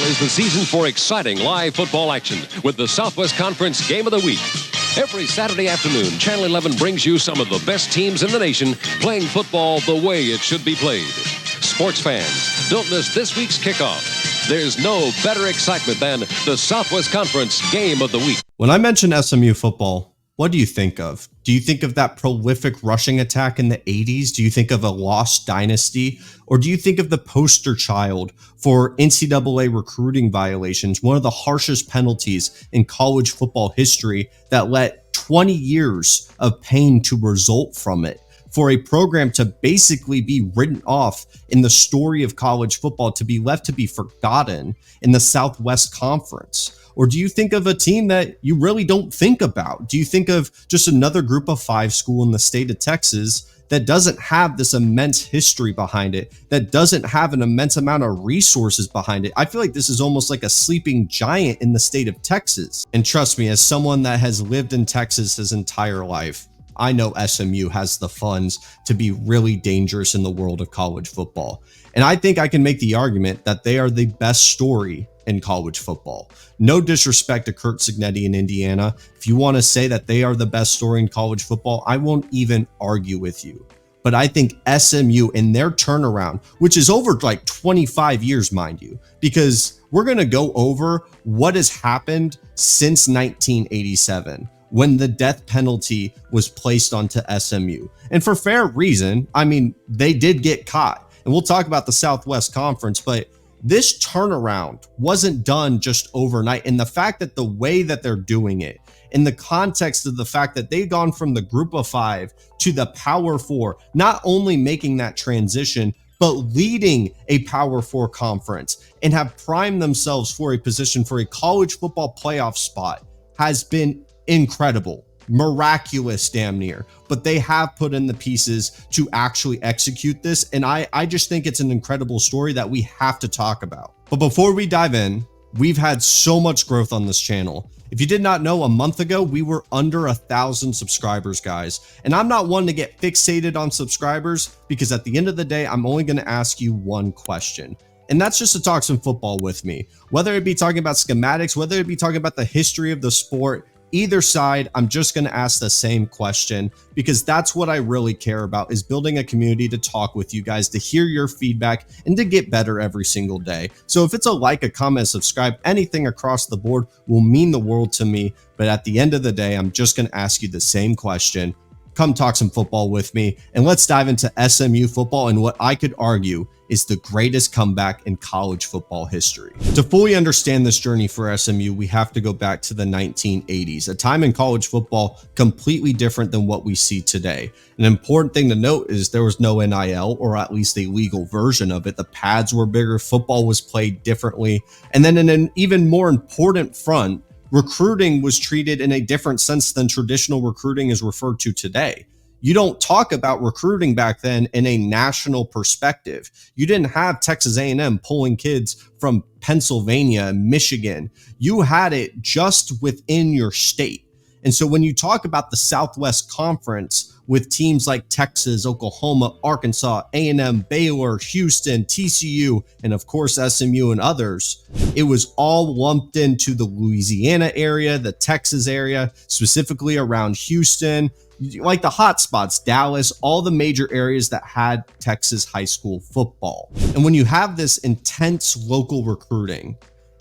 is the season for exciting live football action with the Southwest Conference Game of the Week. Every Saturday afternoon, Channel 11 brings you some of the best teams in the nation playing football the way it should be played. Sports fans, don't miss this week's kickoff. There's no better excitement than the Southwest Conference Game of the Week. When I mention SMU football, what do you think of? Do you think of that prolific rushing attack in the 80s? Do you think of a lost dynasty? Or do you think of the poster child for NCAA recruiting violations, one of the harshest penalties in college football history that let 20 years of pain to result from it, for a program to basically be written off in the story of college football, to be left to be forgotten in the Southwest Conference? Or do you think of a team that you really don't think about? Do you think of just another group of five school in the state of Texas that doesn't have this immense history behind it, that doesn't have an immense amount of resources behind it? I feel like this is almost like a sleeping giant in the state of Texas. And trust me, as someone that has lived in Texas his entire life, I know SMU has the funds to be really dangerous in the world of college football. And I think I can make the argument that they are the best story in college football. No disrespect to Kurt Cignetti in Indiana. If you want to say that they are the best story in college football, I won't even argue with you. But I think SMU in their turnaround, which is over like 25 years, mind you, because we're going to go over what has happened since 1987. When the death penalty was placed onto SMU. And for fair reason. I mean, they did get caught. And we'll talk about the Southwest Conference, but this turnaround wasn't done just overnight. And the fact that the way that they're doing it, in the context of the fact that they've gone from the group of five to the Power Four, not only making that transition, but leading a Power Four conference and have primed themselves for a position for a college football playoff spot, has been incredible, miraculous, damn near. But they have put in the pieces to actually execute this, and I just think it's an incredible story that we have to talk about. But before we dive in, we've had so much growth on this channel. If you did not know, a month ago we were under 1,000 subscribers, guys, and I'm not one to get fixated on subscribers, because at the end of the day I'm only going to ask you one question, and that's just to talk some football with me. Whether it be talking about schematics, whether it be talking about the history of the sport, either side, I'm just going to ask the same question, because that's what I really care about, is building a community to talk with you guys, to hear your feedback, and to get better every single day. So if it's a like, a comment, subscribe, anything across the board will mean the world to me. But at the end of the day, I'm just going to ask you the same question. Come talk some football with me, and let's dive into SMU football and what I could argue is the greatest comeback in college football history. To fully understand this journey for SMU, we have to go back to the 1980s, a time in college football completely different than what we see today. An important thing to note is there was no NIL, or at least a legal version of it. The pads were bigger, football was played differently, and then in an even more important front, recruiting was treated in a different sense than traditional recruiting is referred to today. You don't talk about recruiting back then in a national perspective. You didn't have Texas A&M pulling kids from Pennsylvania and Michigan. You had it just within your state. And so when you talk about the Southwest Conference with teams like Texas, Oklahoma, Arkansas, A&M, Baylor, Houston, TCU, and of course SMU and others, it was all lumped into the Louisiana area, the Texas area, specifically around Houston, like the hot spots, Dallas, all the major areas that had Texas high school football. And when you have this intense local recruiting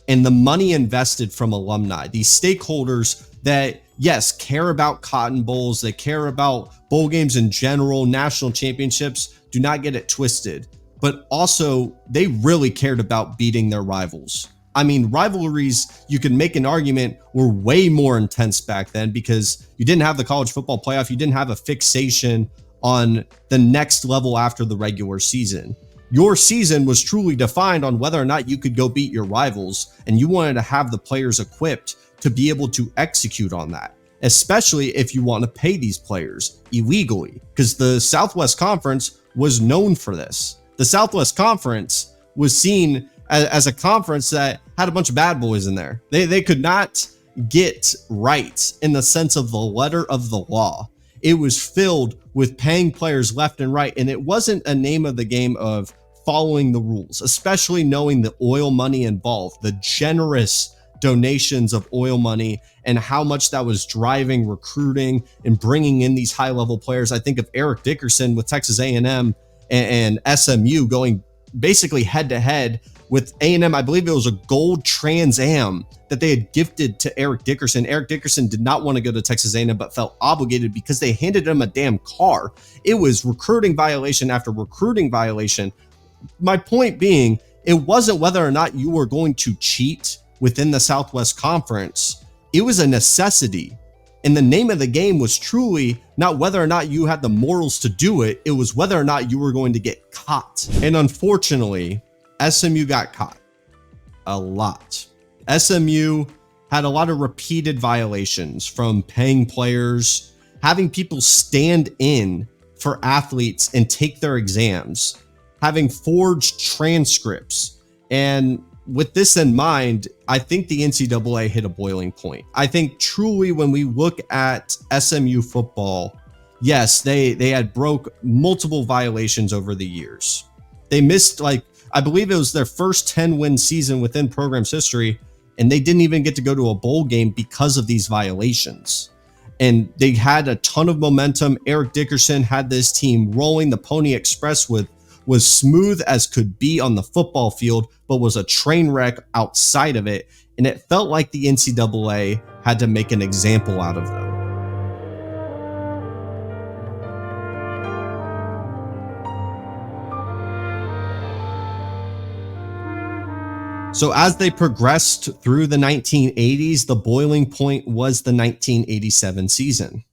and the money invested from alumni, these stakeholders that, yes, care about Cotton Bowls, they care about bowl games in general, national championships, do not get it twisted, but also they really cared about beating their rivals. I mean, rivalries, you can make an argument, were way more intense back then because you didn't have the college football playoff. You didn't have a fixation on the next level after the regular season. Your season was truly defined on whether or not you could go beat your rivals, and you wanted to have the players equipped to be able to execute on that, especially if you want to pay these players illegally, because the Southwest Conference was known for this. The Southwest Conference was seen as a conference that had a bunch of bad boys in there. They could not get right in the sense of the letter of the law. It was filled with paying players left and right, and it wasn't a name of the game of following the rules, especially knowing the oil money involved, the generous donations of oil money and how much that was driving recruiting and bringing in these high-level players. I think of Eric Dickerson with Texas A&M and SMU going basically head-to-head with A&M. I believe it was a gold Trans Am that they had gifted to Eric Dickerson. Eric Dickerson did not want to go to Texas A&M, but felt obligated because they handed him a damn car. It was recruiting violation after recruiting violation. My point being, it wasn't whether or not you were going to cheat within the Southwest Conference. It was a necessity. And the name of the game was truly not whether or not you had the morals to do it. It was whether or not you were going to get caught. And unfortunately, SMU got caught a lot. SMU had a lot of repeated violations, from paying players, having people stand in for athletes and take their exams, having forged transcripts. And with this in mind, I think the NCAA hit a boiling point. I think truly when we look at SMU football, yes, they had broke multiple violations over the years. They missed, I believe it was their first 10-win season within program's history, and they didn't even get to go to a bowl game because of these violations. And they had a ton of momentum. Eric Dickerson had this team rolling. The Pony Express was smooth as could be on the football field, but was a train wreck outside of it. And it felt like the NCAA had to make an example out of them. So as they progressed through the 1980s, the boiling point was the 1987 season.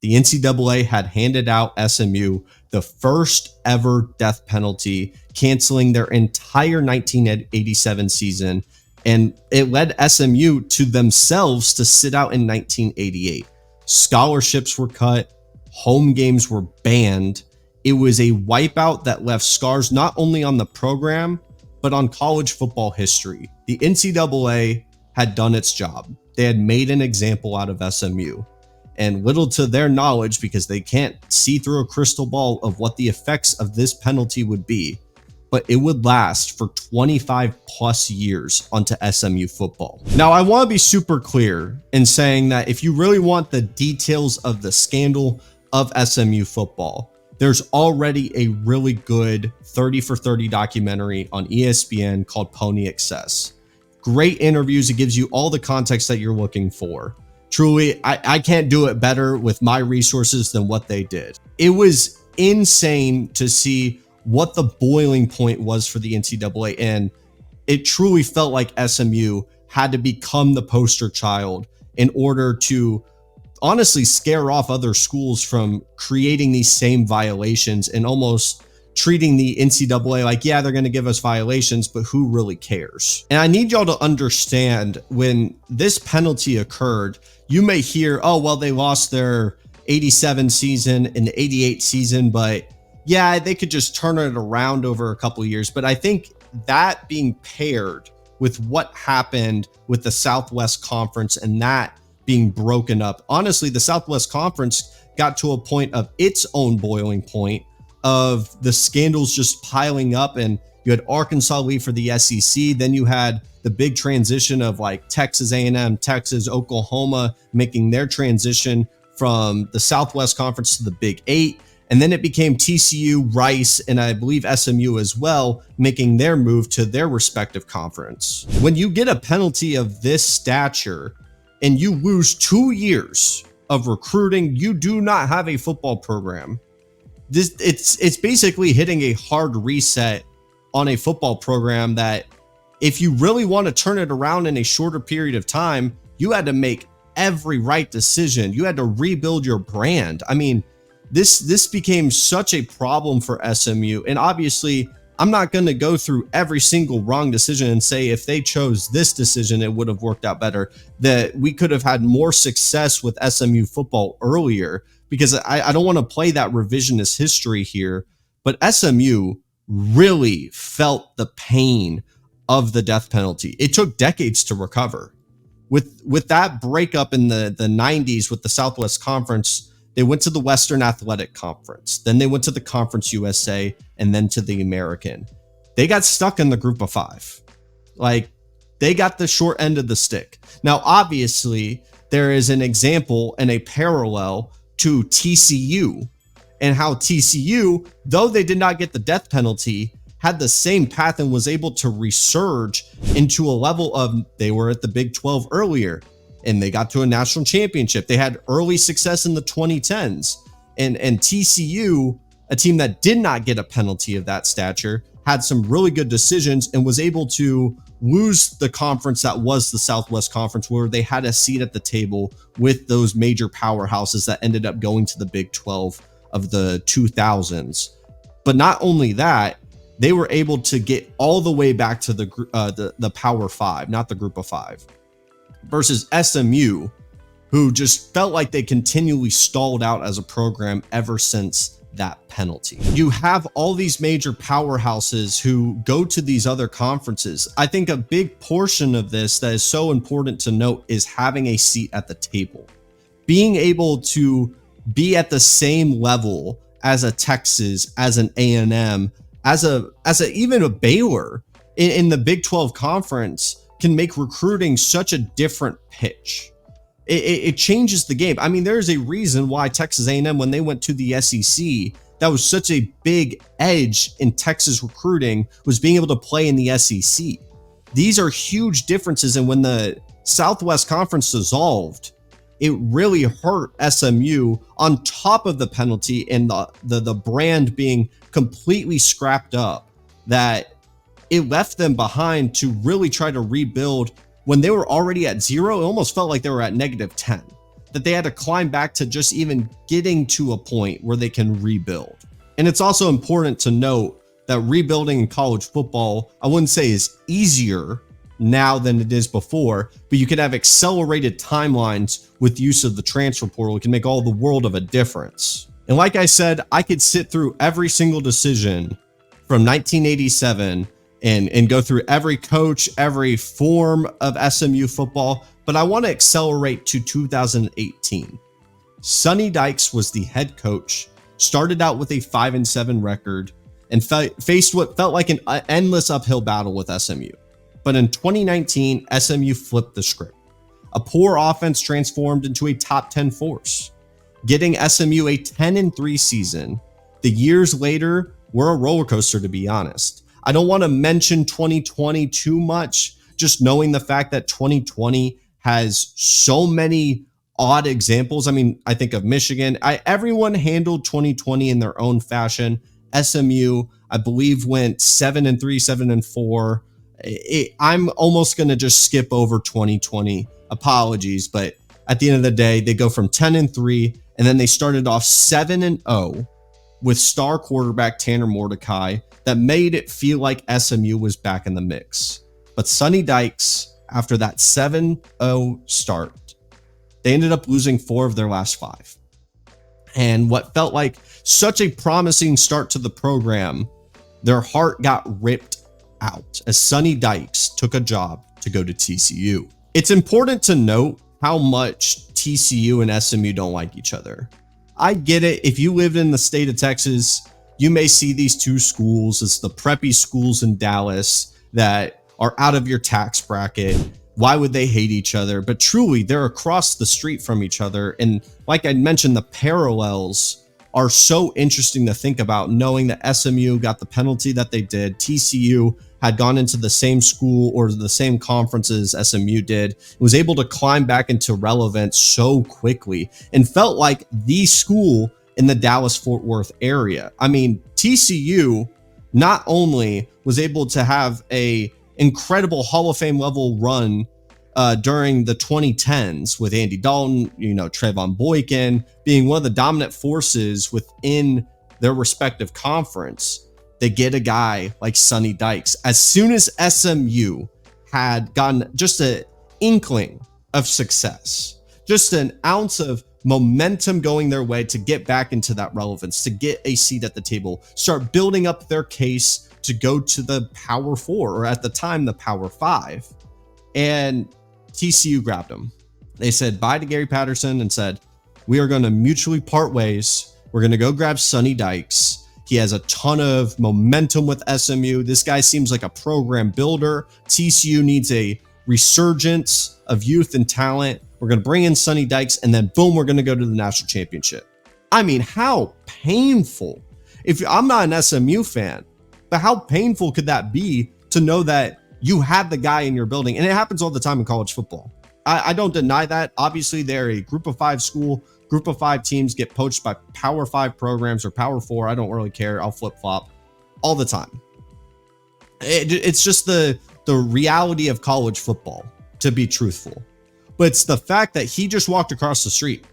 The NCAA had handed out SMU the first ever death penalty, canceling their entire 1987 season, and it led SMU to themselves to sit out in 1988. Scholarships were cut, home games were banned. It was a wipeout that left scars not only on the program, but on college football history. The NCAA had done its job. They had made an example out of SMU. And little to their knowledge, because they can't see through a crystal ball of what the effects of this penalty would be, but it would last for 25 plus years onto SMU football. Now, I want to be super clear in saying that if you really want the details of the scandal of SMU football, there's already a really good 30 for 30 documentary on ESPN called Pony Excess. Great interviews. It gives you all the context that you're looking for. Truly, I can't do it better with my resources than what they did. It was insane to see what the boiling point was for the NCAA, and it truly felt like SMU had to become the poster child in order to honestly scare off other schools from creating these same violations and almost treating the NCAA like, yeah, they're going to give us violations, but who really cares? And I need y'all to understand, when this penalty occurred, you may hear, oh, well, they lost their 87 season and the 88 season, but yeah, they could just turn it around over a couple of years. But I think that being paired with what happened with the Southwest Conference and that being broken up, honestly, the Southwest Conference got to a point of its own boiling point of the scandals just piling up. And you had Arkansas leave for the SEC. Then you had the big transition of like Texas A&M, Texas, Oklahoma making their transition from the Southwest Conference to the Big Eight. And then it became TCU, Rice, and I believe SMU as well, making their move to their respective conference. When you get a penalty of this stature and you lose 2 years of recruiting, you do not have a football program. It's basically hitting a hard reset on a football program that, if you really want to turn it around in a shorter period of time, you had to make every right decision. You had to rebuild your brand. I mean, this became such a problem for SMU. And obviously, I'm not going to go through every single wrong decision and say if they chose this decision, it would have worked out better, that we could have had more success with SMU football earlier, because I don't want to play that revisionist history here. But SMU really felt the pain of the death penalty. It took decades to recover. With that breakup in the 90s with the Southwest Conference, they went to the Western Athletic Conference. Then they went to the Conference USA and then to the American. they got stuck in the group of 5. Like, they got the short end of the stick. Now, obviously, there is an example and a parallel to TCU, and how TCU, though they did not get the death penalty, had the same path and was able to resurge into a level of, they were at the Big 12 earlier and they got to a national championship. They had early success in the 2010s, and TCU, a team that did not get a penalty of that stature, had some really good decisions and was able to lose the conference that was the Southwest Conference, where they had a seat at the table with those major powerhouses that ended up going to the Big 12 of the 2000s. But not only that, they were able to get all the way back to the Power 5, not the Group of 5, versus SMU, who just felt like they continually stalled out as a program ever since that penalty. You have all these major powerhouses who go to these other conferences. I think a big portion of this that is so important to note is having a seat at the table, being able to be at the same level as a Texas, as an A&M, as even a Baylor in the Big 12 conference can make recruiting such a different pitch. It changes the game. I mean, there's a reason why Texas A&M, when they went to the SEC, that was such a big edge in Texas recruiting, was being able to play in the SEC. These are huge differences. And when the Southwest Conference dissolved, it really hurt SMU, on top of the penalty and the brand being completely scrapped up, that it left them behind to really try to rebuild. When they were already at 0, it almost felt like they were at -10, that they had to climb back to just even getting to a point where they can rebuild. And it's also important to note that rebuilding in college football, I wouldn't say is easier now than it is before, but you can have accelerated timelines with use of the transfer portal. It can make all the world of a difference. And like I said, I could sit through every single decision from 1987 and go through every coach, every form of SMU football, but I want to accelerate to 2018. Sonny Dykes was the head coach, started out with a 5-7 record, and faced what felt like an endless uphill battle with SMU. But in 2019, SMU flipped the script. A poor offense transformed into a top 10 force, getting SMU a 10-3 season. The years later were a roller coaster, to be honest. I don't want to mention 2020 too much, just knowing the fact that 2020 has so many odd examples. I mean, I think of Michigan. Everyone handled 2020 in their own fashion. SMU, I believe, went 7-3, 7-4. I'm almost going to just skip over 2020. Apologies, but at the end of the day, they go from 10-3, and then they started off 7-0 with star quarterback Tanner Mordecai. That made it feel like SMU was back in the mix. But Sonny Dykes, after that 7-0 start, they ended up losing 4 of their last 5. And what felt like such a promising start to the program, their heart got ripped out as Sonny Dykes took a job to go to TCU. It's important to note how much TCU and SMU don't like each other. I get it. If you lived in the state of Texas, you may see these two schools as the preppy schools in Dallas that are out of your tax bracket. Why would they hate each other? But truly, they're across the street from each other. And like I mentioned, the parallels are so interesting to think about, knowing that SMU got the penalty that they did. TCU had gone into the same school or the same conferences SMU did, was able to climb back into relevance so quickly, and felt like the school in the Dallas-Fort Worth area. I mean, TCU not only was able to have a incredible Hall of Fame level run during the 2010s with Andy Dalton, Trevon Boykin being one of the dominant forces within their respective conference, they get a guy like Sonny Dykes. As soon as SMU had gotten just an inkling of success, just an ounce of momentum going their way to get back into that relevance, to get a seat at the table, start building up their case to go to the Power 4, or at the time, the Power 5. And TCU grabbed them. They said bye to Gary Patterson and said, we are going to mutually part ways. We're going to go grab Sonny Dykes. He has a ton of momentum with SMU. This guy seems like a program builder. TCU needs a resurgence of youth and talent. We're going to bring in Sonny Dykes, and then boom, we're going to go to the national championship. I mean, how painful. If I'm not an SMU fan, but how painful could that be to know that you had the guy in your building? And it happens all the time in college football. I don't deny that. Obviously, they're a group of 5 school. Group of 5 teams get poached by Power 5 programs or Power 4. I don't really care. I'll flip-flop all the time. It's just the reality of college football, to be truthful. But it's the fact that he just walked across the street.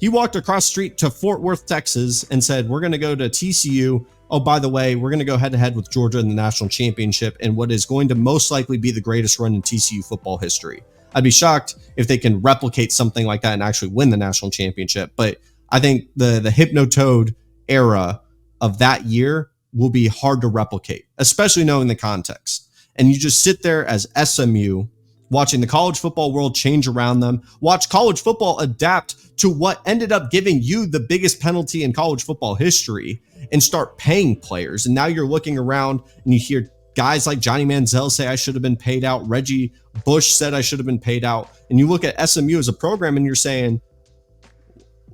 He walked across the street to Fort Worth, Texas, and said, we're going to go to TCU. Oh, by the way, we're going to go head-to-head with Georgia in the national championship in what is going to most likely be the greatest run in TCU football history. I'd be shocked if they can replicate something like that and actually win the national championship. But I think the Hypnotoad era of that year will be hard to replicate, especially knowing the context. And you just sit there as SMU, watching the college football world change around them, watch college football adapt to what ended up giving you the biggest penalty in college football history, and start paying players. And now you're looking around and you hear guys like Johnny Manziel say I should have been paid out. Reggie Bush said I should have been paid out. And you look at SMU as a program and you're saying,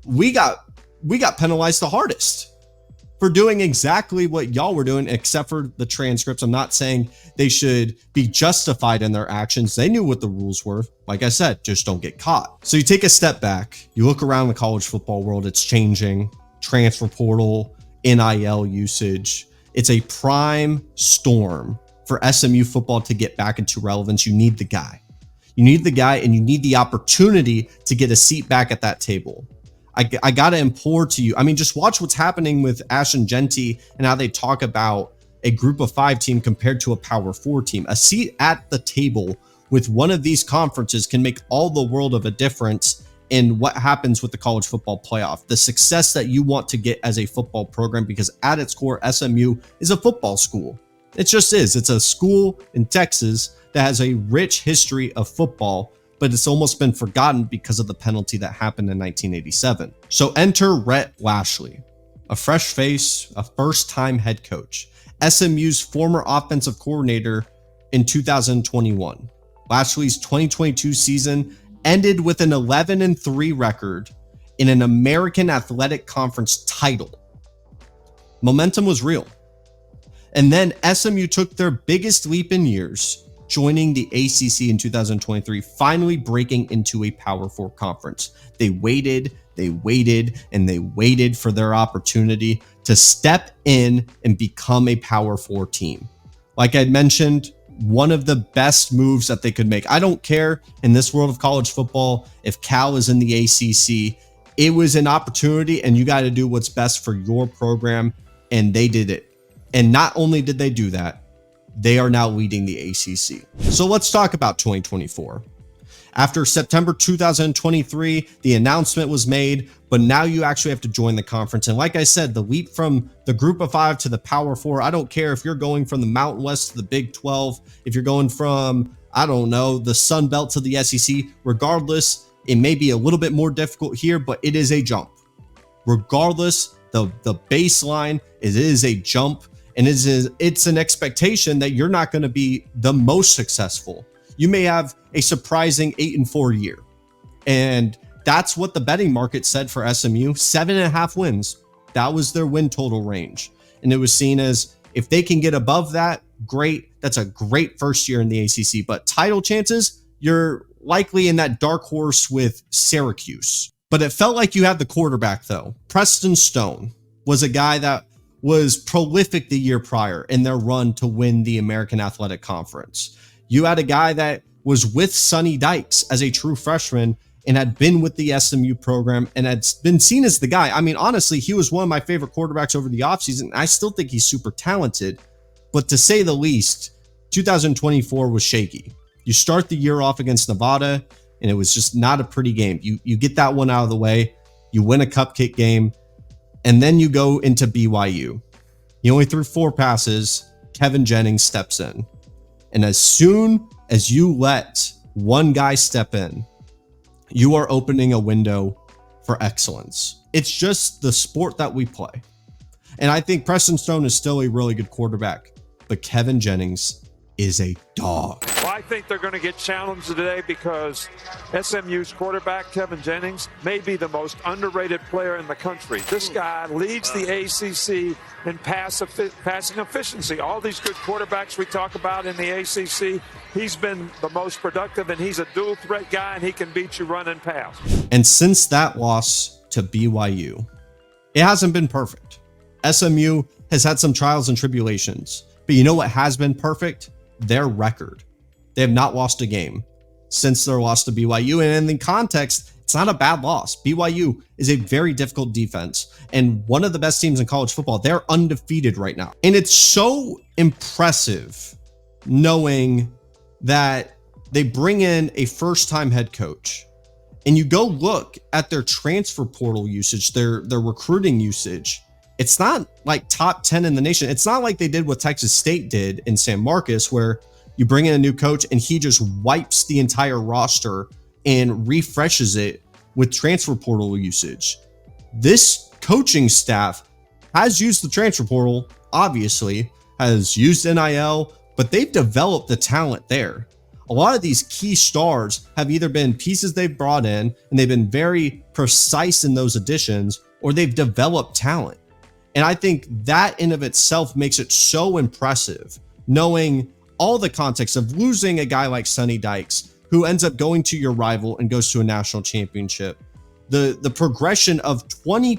we got penalized the hardest for doing exactly what y'all were doing, except for the transcripts. I'm not saying they should be justified in their actions. They knew what the rules were. Like I said, just don't get caught. So you take a step back, you look around the college football world, it's changing. Transfer portal, NIL usage. It's a prime storm for SMU football to get back into relevance. You need the guy. You need the guy, and you need the opportunity to get a seat back at that table. I got to implore to you. I mean, just watch what's happening with Ashton Genty and how they talk about a group of 5 team compared to a Power 4 team. A seat at the table with one of these conferences can make all the world of a difference in what happens with the college football playoff, the success that you want to get as a football program, because at its core, SMU is a football school. It just is. It's a school in Texas that has a rich history of football, but it's almost been forgotten because of the penalty that happened in 1987. So enter Rhett Lashley, a fresh face, a first-time head coach, SMU's former offensive coordinator in 2021. Lashley's 2022 season ended with an 11-3 record in an American Athletic Conference title. Momentum was real. And then SMU took their biggest leap in years, joining the ACC in 2023, finally breaking into a Power 4 conference. They waited, and they waited for their opportunity to step in and become a Power 4 team. Like I mentioned, one of the best moves that they could make. I don't care in this world of college football if Cal is in the ACC. It was an opportunity, and you got to do what's best for your program, and they did it. And not only did they do that, they are now leading the ACC. So let's talk about 2024. After September 2023, the announcement was made, but now you actually have to join the conference. And like I said, the leap from the group of 5 to the Power 4, I don't care if you're going from the Mountain West to the Big 12, if you're going from, I don't know, the Sun Belt to the SEC, regardless, it may be a little bit more difficult here, but it is a jump. Regardless, the baseline, it is a jump, and it's an expectation that you're not going to be the most successful. You may have a surprising 8-4 year. And that's what the betting market said for SMU. 7.5 wins. That was their win total range. And it was seen as, if they can get above that, great. That's a great first year in the ACC. But title chances, you're likely in that dark horse with Syracuse. But it felt like you had the quarterback, though. Preston Stone was a guy that was prolific the year prior in their run to win the American Athletic Conference. You had a guy that was with Sonny Dykes as a true freshman and had been with the SMU program and had been seen as the guy. I mean, honestly, he was one of my favorite quarterbacks over the offseason. I still think he's super talented, but to say the least, 2024 was shaky. You start the year off against Nevada, and it was just not a pretty game. You get that one out of the way, you win a cupcake game, and then you go into BYU. He only threw 4 passes. Kevin Jennings steps in. And as soon as you let one guy step in, you are opening a window for excellence. It's just the sport that we play. And I think Preston Stone is still a really good quarterback, but Kevin Jennings is a dog. Well, I think they're going to get challenged today because SMU's quarterback, Kevin Jennings, may be the most underrated player in the country. This guy leads the ACC in passing efficiency. All these good quarterbacks we talk about in the ACC, he's been the most productive, and he's a dual threat guy, and he can beat you run and pass. And since that loss to BYU, it hasn't been perfect. SMU has had some trials and tribulations, but you know what has been perfect? Their record. They have not lost a game since their loss to BYU. And in the context, it's not a bad loss. BYU is a very difficult defense and one of the best teams in college football. They're undefeated right now. And it's so impressive knowing that they bring in a first-time head coach, and you go look at their transfer portal usage, their recruiting usage. It's not like top 10 in the nation. It's not like they did what Texas State did in San Marcos, where you bring in a new coach and he just wipes the entire roster and refreshes it with transfer portal usage. This coaching staff has used the transfer portal, obviously, has used NIL, but they've developed the talent there. A lot of these key stars have either been pieces they've brought in and they've been very precise in those additions, or they've developed talent. And I think that in of itself makes it so impressive, knowing all the context of losing a guy like Sonny Dykes, who ends up going to your rival and goes to a national championship. The progression of 20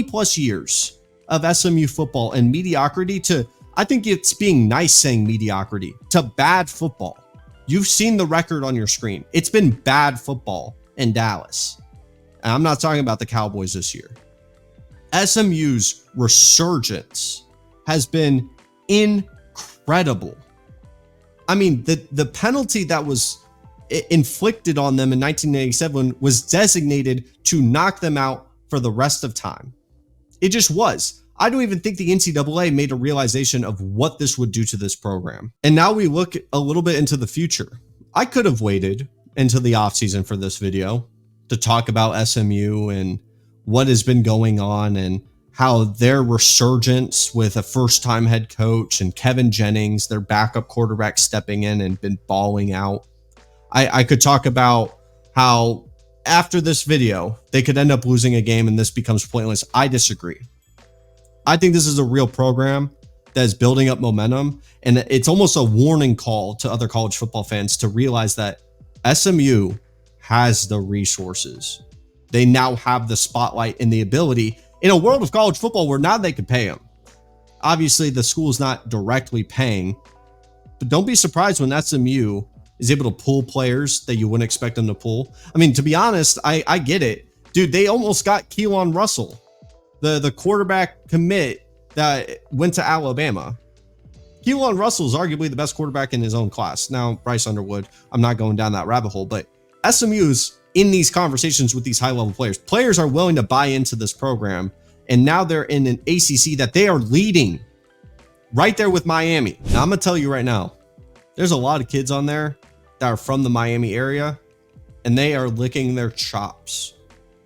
plus years of SMU football and mediocrity to, I think it's being nice saying mediocrity, to bad football. You've seen the record on your screen. It's been bad football in Dallas. And I'm not talking about the Cowboys this year. SMU's resurgence has been incredible. I mean, the penalty that was inflicted on them in 1987 was designated to knock them out for the rest of time. It just was. I don't even think the NCAA made a realization of what this would do to this program. And now we look a little bit into the future. I could have waited until the offseason for this video to talk about SMU and what has been going on and how their resurgence with a first-time head coach and Kevin Jennings, their backup quarterback, stepping in and been balling out. I could talk about how after this video, they could end up losing a game and this becomes pointless. I disagree. I think this is a real program that is building up momentum, and it's almost a warning call to other college football fans to realize that SMU has the resources. They now have the spotlight and the ability in a world of college football where now they can pay them. Obviously, the school's not directly paying, but don't be surprised when SMU is able to pull players that you wouldn't expect them to pull. I mean, to be honest, I get it. Dude, they almost got Keelan Russell, the quarterback commit that went to Alabama. Keelan Russell is arguably the best quarterback in his own class. Now, Bryce Underwood, I'm not going down that rabbit hole, but SMU's in these conversations with these high-level players. Players are willing to buy into this program, and now they're in an ACC that they are leading right there with Miami. Now, I'm going to tell you right now, there's a lot of kids on there that are from the Miami area, and they are licking their chops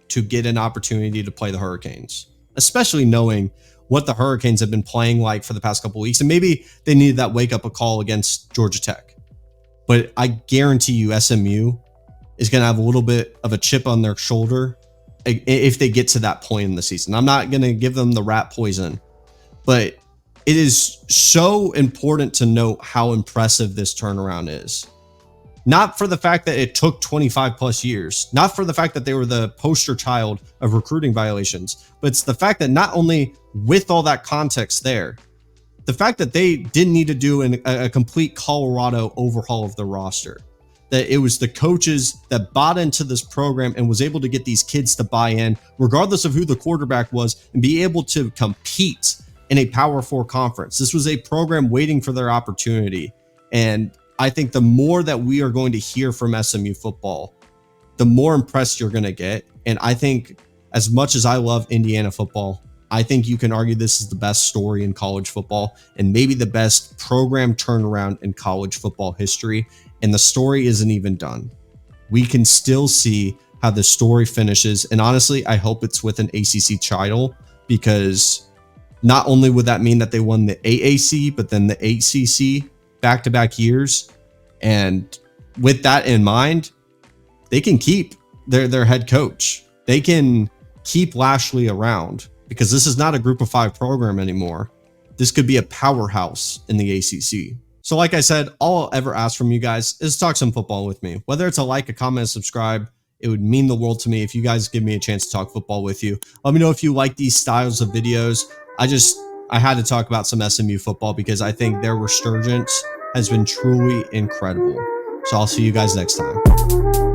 to get an opportunity to play the Hurricanes, especially knowing what the Hurricanes have been playing like for the past couple of weeks. And maybe they needed that wake-up call against Georgia Tech. But I guarantee you SMU is going to have a little bit of a chip on their shoulder if they get to that point in the season. I'm not going to give them the rat poison, but it is so important to note how impressive this turnaround is. Not for the fact that it took 25 plus years, not for the fact that they were the poster child of recruiting violations, but it's the fact that not only with all that context there, the fact that they didn't need to do a complete Colorado overhaul of the roster, that it was the coaches that bought into this program and was able to get these kids to buy in, regardless of who the quarterback was, and be able to compete in a Power 4 conference. This was a program waiting for their opportunity. And I think the more that we are going to hear from SMU football, the more impressed you're going to get. And I think as much as I love Indiana football, I think you can argue this is the best story in college football and maybe the best program turnaround in college football history. And the story isn't even done. We can still see how the story finishes. And honestly, I hope it's with an ACC title, because Not only would that mean that they won the AAC, but then the ACC back-to-back years. And with that in mind, they can keep their head coach. They can keep Lashley around because this is not a group of 5 program anymore. This could be a powerhouse in the ACC. So like I said, all I'll ever ask from you guys is talk some football with me. Whether it's a like, a comment, a subscribe, it would mean the world to me if you guys give me a chance to talk football with you. Let me know if you like these styles of videos. I had to talk about some SMU football because I think their resurgence has been truly incredible. So I'll see you guys next time.